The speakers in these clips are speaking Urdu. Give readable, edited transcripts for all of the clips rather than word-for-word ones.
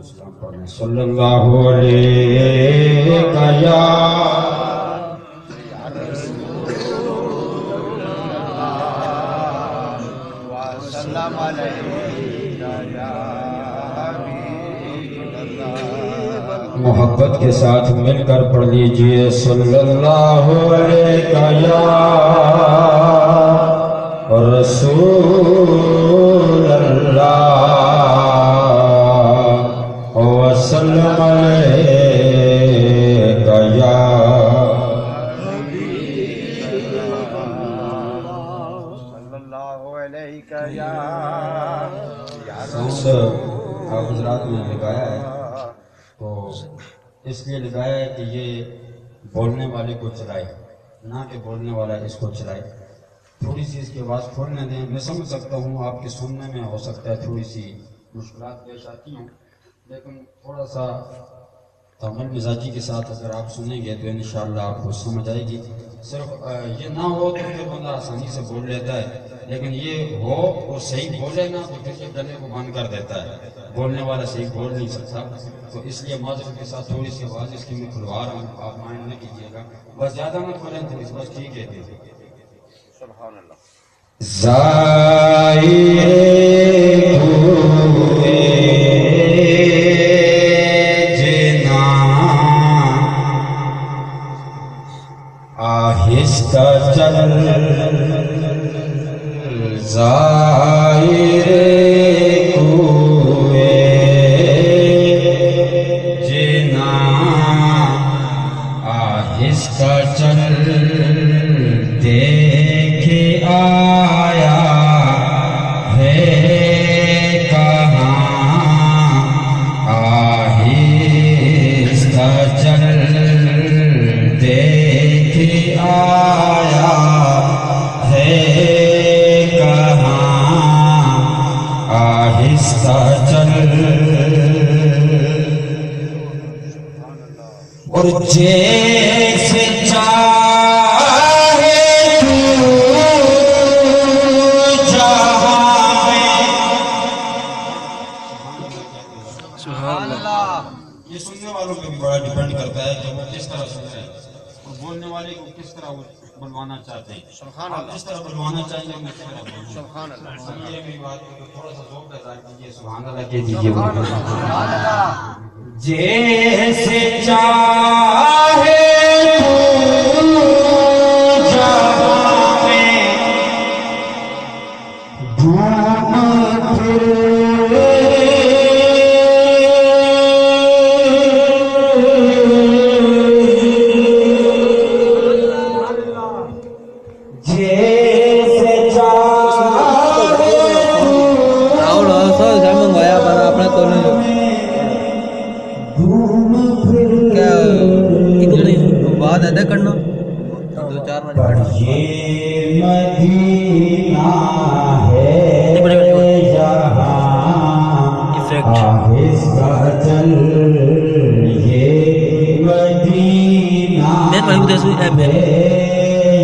السلام پڑھنے صلی اللہ علیہ وسلم محبت کے ساتھ مل کر پڑھ لیجئے صلی اللہ علیہ رسول اللہ وسلم علیہ آپ حضرات نے لگایا ہے تو اس لیے لگایا ہے کہ یہ بولنے والے کو چلائے نہ کہ بولنے والا اس کو چلائے. تھوڑی سی اس کی آواز کھولنے دیں. میں سمجھ سکتا ہوں آپ کے سننے میں ہو سکتا ہے تھوڑی سی مشکلات پیش آتی ہیں، لیکن تھوڑا سا تحمل مزاجی کے ساتھ اگر آپ سنیں گے تو انشاءاللہ آپ کو سمجھ آئے گی. صرف یہ نہ ہو تو پھر بندہ آسانی سے بول لیتا ہے، لیکن یہ ہو اور صحیح بولے نا تو پھر یہ گلے کو بند کر دیتا ہے، بولنے والا صحیح بول نہیں سکتا. تو اس لیے معذرت کے ساتھ تھوڑی سی آواز اس کی میں کھلوا رہا ہوں، آپ مائنڈ نہ کیجیے گا. بس زیادہ مت کھولیں تھوڑی سی، بس ٹھیک ہے. سبحان اللہ. آہستہ چل زائرے کوئے جنا آہستہ چل دیکھ آیا ہے کہاں آہستہ چل دیکھ آیا ہے کہاں آہستہ چل اور جیسے چاہے تو جہاں میں. سبحان اللہ. یہ سننے والوں پہ بھی بڑا ڈیپینڈ کرتا ہے کہ وہ کس طرح سن رہے ہیں اور بولنے والے کو کس طرح وہ بلوانا چاہتے ہیں. سبحان آپ اللہ. جس طرح بلوانا چاہیں گے میں طرح بولوں. سبحان اللہ. یہ بھی بات ہے کہ تھوڑا سا ذوق پیدا کیجیے. سبحان اللہ کہہ دیجیے. جیسے چاہے تو جہاں میں گھوم پھر ادا کرنا دو چار بار یہ مدینہ ہے یہاں آہستہ چل یہ مدینہ ہے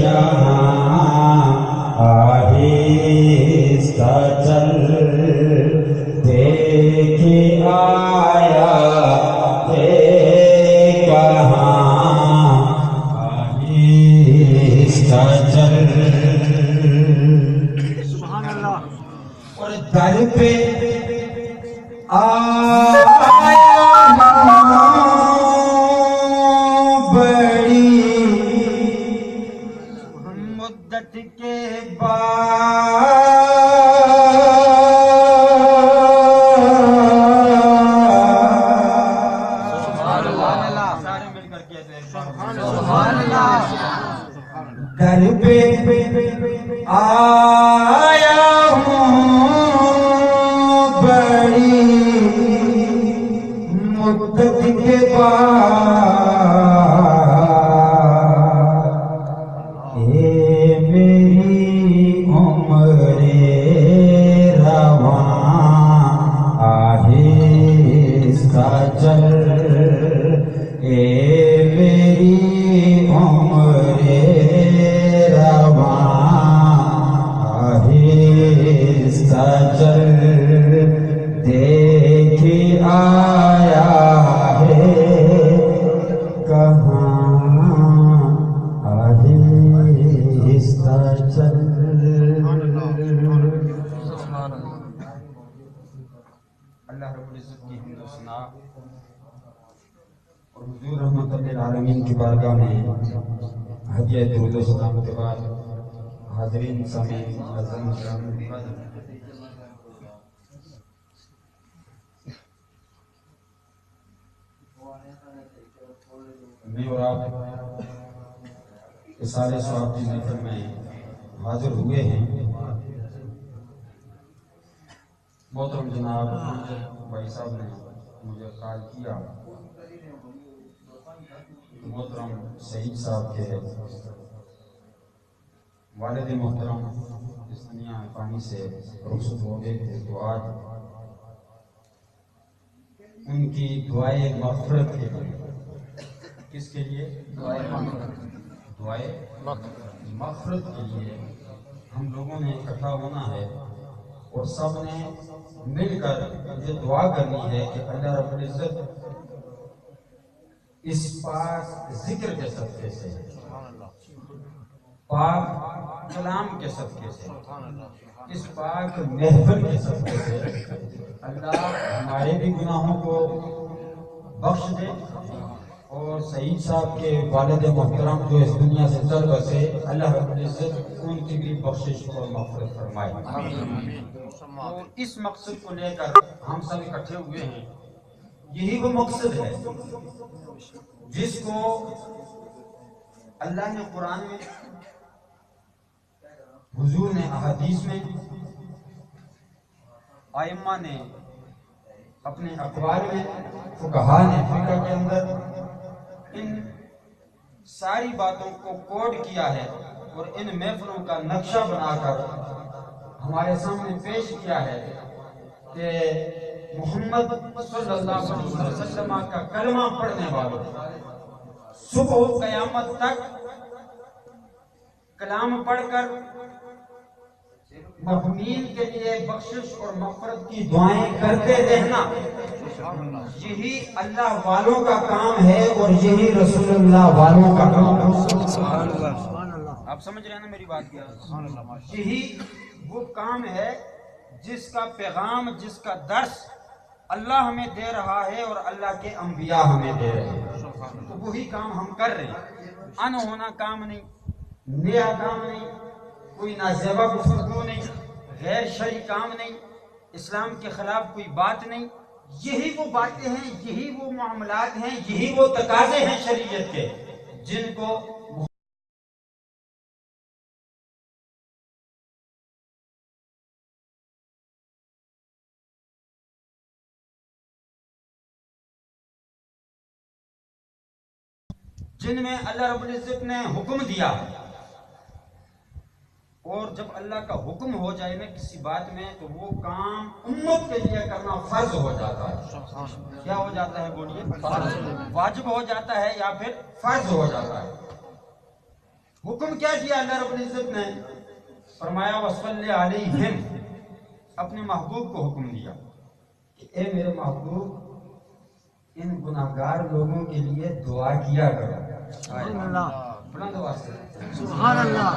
یہاں آہستہ چل دیکھ آیا ہے کہاں سبحان اللہ. اور در پہ بڑی مدت کے در پہ آیا ہوں بڑی مدت کے بعد اے میری عمر رواں آہستہ چل اے میری عمر چل دیکھ آ رب العزت کی حمد و ثنا اور حضور رحمت للعالمین کی بارگاہ میں ہدیہ درود و سلام کے بعد حاضرین سامعین معزز کرام، میں اور آپ اس سارے ثواب کی محفل میں حاضر ہوئے ہیں۔ محترم جناب بھائی صاحب نے مجھے کال کیا، محترم سعید صاحب کے والد محترم اس دنیا فانی سے رخصت ہو گئے تھے، تو آج ان کی دعائے مغفرت کے لیے، کس کے لیے؟ دعائے مغفرت کے لیے ہم لوگوں نے اکٹھا ہونا ہے اور سب نے مل کر یہ دعا کرنی ہے کہ اللہ رب العزت اس پاک ذکر کے صدقے سے، پاک کلام کے صدقے سے، اس پاک محفل کے صدقے سے اللہ ہمارے بھی گناہوں کو بخش دے، اور سعید صاحب کے والد محترم جو اس دنیا سے چل بسے، اللہ رب العزت ان کی بھی بخشش اور مغفرت فرمائے۔ اور اس مقصد کو لے کر ہم سب اکٹھے ہوئے ہیں۔ یہی وہ مقصد ہے جس کو اللہ نے قرآن میں، حضور نے احادیث میں، ائمہ نے اپنے اقوال میں، فقہاء نے فقہ کے اندر ان ساری باتوں کو کوڈ کیا ہے اور ان محفلوں کا نقشہ بنا کر ہمارے سامنے پیش کیا ہے کہ محمد صلی اللہ علیہ وسلم کا کلمہ پڑھنے والوں صبح و قیامت تک کلام پڑھ کر مرحومین کے لیے بخشش اور مغفرت کی دعائیں کرتے رہنا، یہی اللہ والوں کا کام ہے اور یہی رسول اللہ والوں کا کام ہے۔ آپ سمجھ رہے ہیں نا میری بات کیا؟ یہی وہ کام ہے جس کا پیغام، جس کا درس اللہ ہمیں دے رہا ہے اور اللہ کے انبیاء ہمیں دے رہے ہیں، تو وہی کام ہم کر رہے ہیں۔ ان ہونا کام نہیں، نیا کام نہیں، کوئی نازیبہ گفتگو نہیں، غیر شرعی کام نہیں، اسلام کے خلاف کوئی بات نہیں۔ یہی وہ باتیں ہیں، یہی وہ معاملات ہیں، یہی وہ تقاضے ہیں شریعت کے جن کو جن میں اللہ رب العزت نے حکم دیا، اور جب اللہ کا حکم ہو جائے نا کسی بات میں تو وہ کام امت کے لیے کرنا فرض ہو جاتا ہے۔ کیا ہو جاتا ہے بولیے؟ واجب ہو جاتا ہے یا پھر فرض ہو جاتا ہے۔ حکم کیا کیا اللہ رب العزت نے؟ فرمایا وَصَلِّ عَلَيْهِمْ، اپنے محبوب کو حکم دیا کہ اے میرے محبوب ان گناہگار لوگوں کے لیے دعا کیا کرو۔ بلند آواز سے سبحان اللہ۔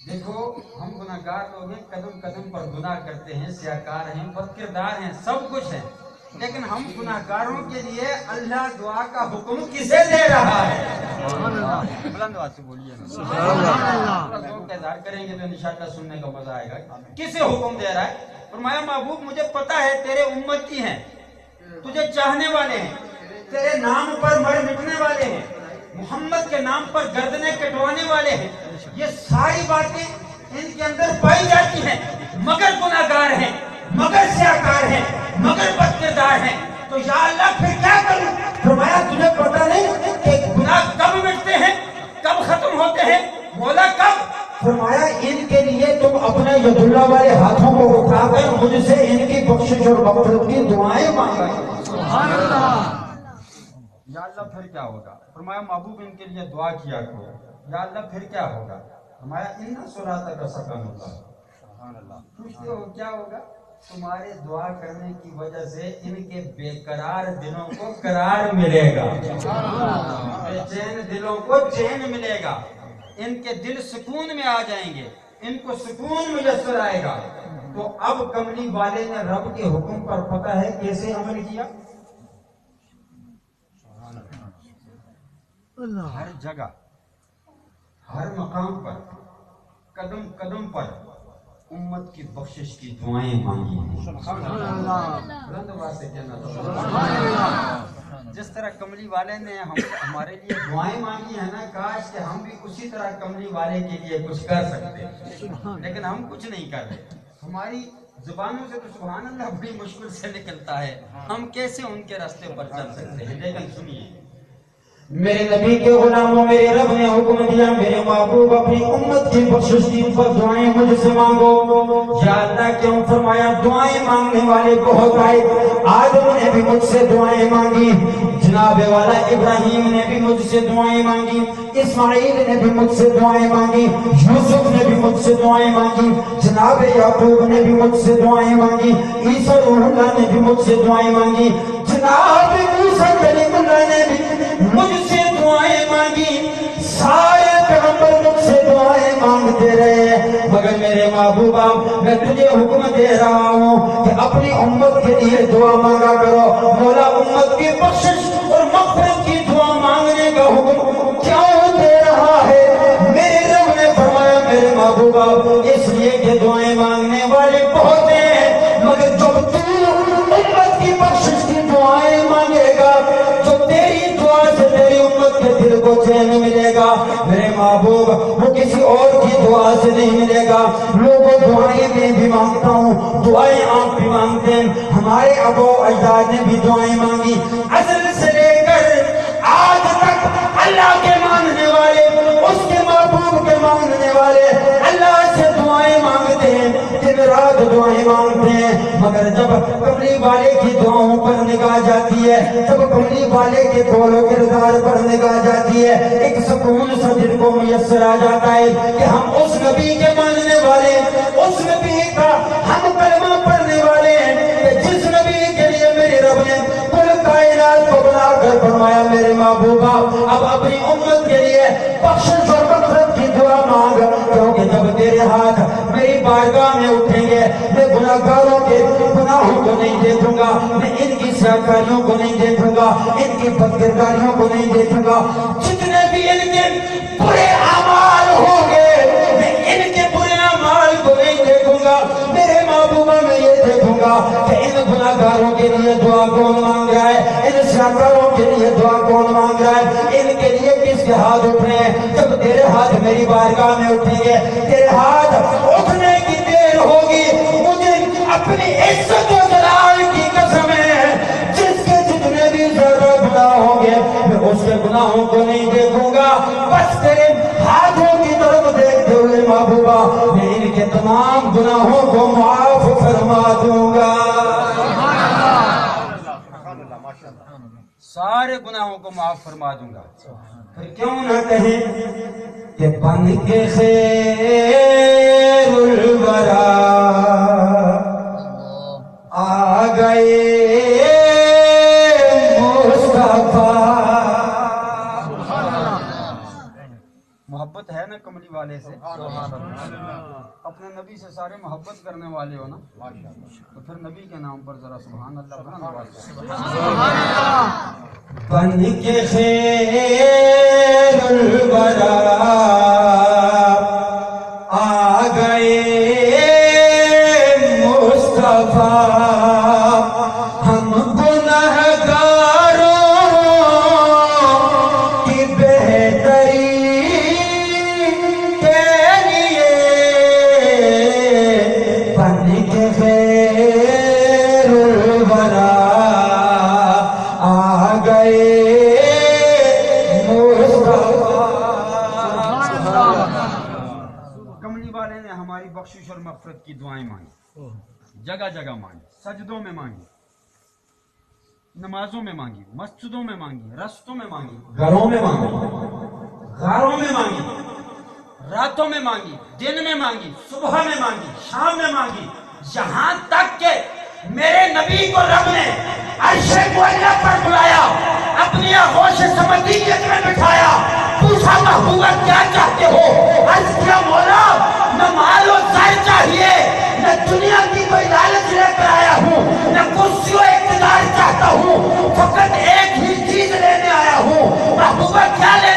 دیکھو ہم گناہگار لوگ ہیں، قدم قدم پر گناہ کرتے ہیں، سیاکار ہیں، بد کردار ہیں، سب کچھ ہیں، لیکن ہم گناہگاروں کے لیے اللہ دعا کا حکم کسے دے رہا ہے؟ بلند آواز سے بولیے اللہ۔ ذوق کا اظہار کریں گے تو انشاءاللہ سننے کا مزہ آئے گا۔ کسے حکم دے رہا ہے؟ فرمایا محبوب مجھے پتا ہے تیرے امتی ہیں، تجھے چاہنے والے ہیں، تیرے نام پر مر مٹنے والے ہیں، محمد کے نام پر گردنیں کٹوانے والے ہیں، یہ ساری باتیں ان کے اندر پائی جاتی ہیں، مگر گناہگار ہیں، مگر سیاکار ہیں، مگر بد کردار ہیں، تو یا اللہ پھر کیا کروں؟ فرمایا تجھے پتہ نہیں کہ گناہ کب مٹتے ہیں، کب ختم ہوتے ہیں؟ مولا کب؟ فرمایا ان کے لیے تم اپنے ید اللہ والے ہاتھوں کو اٹھا کر مجھ سے ان کی بخشش اور مغفرت کی دعائیں مانگا۔ سبحان اللہ۔ یا اللہ پھر کیا ہوگا؟ فرمایا محبوب ان کے لیے دعا کیا کرو۔ یا اللہ پھر کیا ہوگا؟ فرمایا ان صلاتک سکن اللہ۔ سبحان اللہ۔ پوچھتے ہو کیا ہوگا؟ تمہارے دعا کرنے کی وجہ سے ان کے بے قرار دلوں کو قرار ملے گا، بے چین دلوں کو چین ملے گا، ان کے دل سکون میں آ جائیں گے، ان کو سکون میسر آئے گا۔ تو اب کملی والے نے رب کے حکم پر پتہ ہے کیسے عمل کیا؟ ہر جگہ ہر مقام پر قدم قدم پر امت کی بخشش کی دعائیں مانگی ہیں۔ بلند آواز سے کہنا جس طرح کملی والے نے ہمارے لیے دعائیں مانگی ہیں نا، کاش کہ ہم بھی اسی طرح کملی والے کے لیے کچھ کر سکتے، لیکن ہم کچھ نہیں کر رہے۔ ہماری زبانوں سے تو سبحان اللہ بڑی مشکل سے نکلتا ہے، ہم کیسے ان کے راستے پر چل سکتے ہیں؟ لیکن سنیے، میرے نبی کے غلاموں، میرے رب نے حکم دیا میرے محبوب اپنی امت کی بخشش کی پر دعائیں مجھ سے مانگو۔ یا اللہ کیوں فرمایا؟ دعائیں مانگنے والے بہت آئے، آدم نے بھی مجھ سے دعائیں مانگی، جناب والا ابراہیم نے بھی مجھ سے دعائیں مانگی، اسماعیل نے بھی مجھ سے دعائیں مانگی، یوسف نے بھی مجھ سے دعائیں مانگی، جناب یعقوب نے بھی مجھ سے دعائیں مانگی، عیسیٰ روح اللہ نے بھی مجھ سے دعائیں مانگی، جناب موسیٰ کلیم اللہ نے بھی مجھ سے دعائیں مانگی، سارے پیغمبر مجھ سے دعائیں مانگتے رہے، مگر میرے محبوبہ میں تجھے حکم دے رہا ہوں کہ اپنی امت کے لیے دعا مانگا کرو۔ مولا امت کی بخشش اور مغفرت کی دعا مانگنے کا حکم کیوں دے رہا ہے؟ میرے رب نے فرمایا میرے محبوبہ اس لیے کہ دعائیں مانگنے والے بہت ہیں، مگر جب تو امت کی بخشش کی دعائیں مانگے گا، جو تیری دعا سے تیری امت کے دل کو چین ملے گا میرے محبوب، وہ کسی اور کی دعا سے نہیں ملے گا۔ لوگوں دعائیں میں بھی مانگتا ہوں، دعائیں آپ بھی مانگتے ہیں، ہمارے ابو اجداد نے بھی دعائیں مانگی، ازل سے لے کر آج تک اللہ کے ماننے والے، اس کے محبوب کے ماننے والے اللہ سے دعائیں مانگتے ہیں، دن رات دعائیں مانگتے ہیں، مگر جب کملی والے کی دعاؤں پر نگاہ جاتی ہے، جب کملی والے کے قول و کردار پر نگاہ جاتی ہے، ایک سکون سا دل کو میسر آ جاتا ہے کہ ہم اس نبی کے ماننے والے، اس نبی کا ہم کلمہ پڑھنے والے ہیں کہ جس نبی کے لیے میرے رب نے کل کائنات کو بنا کر فرمایا میرے محبوبہ اب اپنی امت کے لیے بخشش اور مغفرت کی دعا مانگ، کیونکہ جب تیرے ہاتھ میری بارگاہ میں اٹھیں گے میں گناہگاروں کے گناہوں کو نہیں دیکھوں گا، میں ان کی سیاکاریوں کو نہیں دیکھوں گا، ان کی بدکرداریوں کو نہیں دیکھوں گا، جتنے بھی ان کے برے اعمال ہوں گے میں ان کے برے اعمال کو نہیں دیکھوں گا، میرے محبوبہ میں یہ دیکھوں گا کہ ان گناہگاروں کے لیے دعا کون مانگ رہا ہے، ان سیاکاروں کے لیے دعا کون مانگ رہا ہے، ان کے لیے کس کے ہاتھ اٹھ رہے ہیں۔ جب تیرے ہاتھ میری بارگاہ میں اٹھیں گے، تیرے ہاتھ اٹھنے کی دیر ہوگی، مجھے اپنی عزت و جلال کی قسم ہے جس کے جتنے بھی زیادہ گناہ ہوں گے میں اس کے گناہوں کو نہیں دیکھوں گا، بس تیرے ہاتھوں کی طرف دیکھتے ہوئے محبوبہ میں ان کے تمام گناہوں کو معاف فرما دوں گا، سارے گناہوں کو معاف فرما دوں گا۔ پھر کیوں نہ کہیں کہ بن کے خیر الورا آ گئے مصطفیٰ۔ محبت ہے نا کملی والے سے، اپنے نبی سے سارے محبت کرنے والے ہو نا، تو پھر نبی کے نام پر ذرا سبحان اللہ بلند آواز سے۔ بن کے خیر الورا آ گئے مصطفیٰ، ہم گنہگاروں کی بہتری کے لیے بن کے خیر الورا آ گئے کملی والے نے ہماری بخشش اور مغفرت کی دعائیں مانگی، جگہ جگہ مانگی، سجدوں میں مانگی، نمازوں میں مانگی، مسجدوں میں مانگی، رستوں میں مانگی، گھروں میں مانگی، غاروں میں مانگی، راتوں میں مانگی، دن میں مانگی، صبح میں مانگی، شام میں مانگی، یہاں تک کہ میرے نبی کو رب نے عرش معلیٰ پر بلایا، اپنی آغوش سمدیت میں بٹھایا، پوچھا محبوبہ کیا چاہتے ہو؟ عرض کیا مولا نہ مال و زر چاہیے، نہ دنیا کی کوئی لالچ لے کر آیا